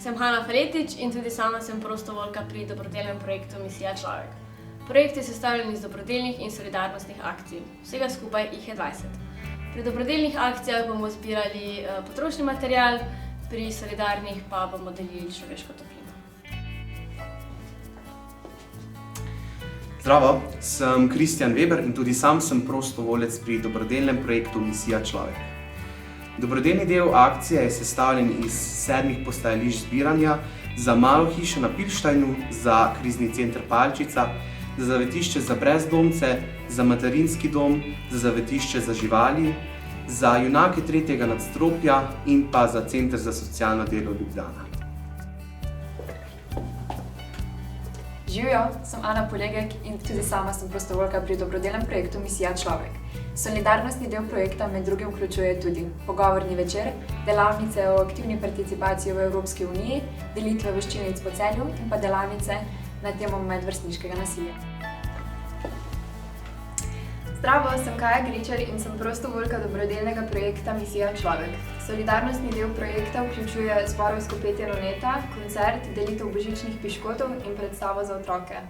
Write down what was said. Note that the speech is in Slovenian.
Sem Hanna Faletič in tudi sama sem prostovoljka pri dobrodelnem projektu Misija Človek. Projekt je sestavljen iz dobrodelnih in solidarnostnih akcij. Vsega skupaj jih je 20. Pri dobrodelnih akcijah bomo zbirali potrošni material, pri solidarnih pa bomo delili človeško toplino. Zdravo, sem Kristjan Weber in tudi sam sem prostovoljec pri dobrodelnem projektu Misija Človek. Dobrodelni del akcije je sestavljen iz 7 postajališč zbiranja za malo hišo na Pilštajnu, za krizni center Palčica, za zavetišče za brezdomce, za materinski dom, za zavetišče za živali, za junake 3. nadstropja in pa za center za socialno delo Ljubljana. Živjo, sem Ana Polegek in tudi sama sem prostovoljka pri dobrodelnem projektu Misija Človek. Solidarnostni del projekta med drugim vključuje tudi pogovorni večer, delavnice o aktivni participaciji v Evropski uniji, delitve voščilnic po Celju in pa delavnice na temo medvrstniškega nasilja. Zdravo, sem Kaja Gričar in sem prostovoljka dobrodelnega projekta Misija Človek. Solidarnostni del projekta vključuje zborovsko petje Luneta, koncert, delitev božičnih piškotov in predstavo za otroke.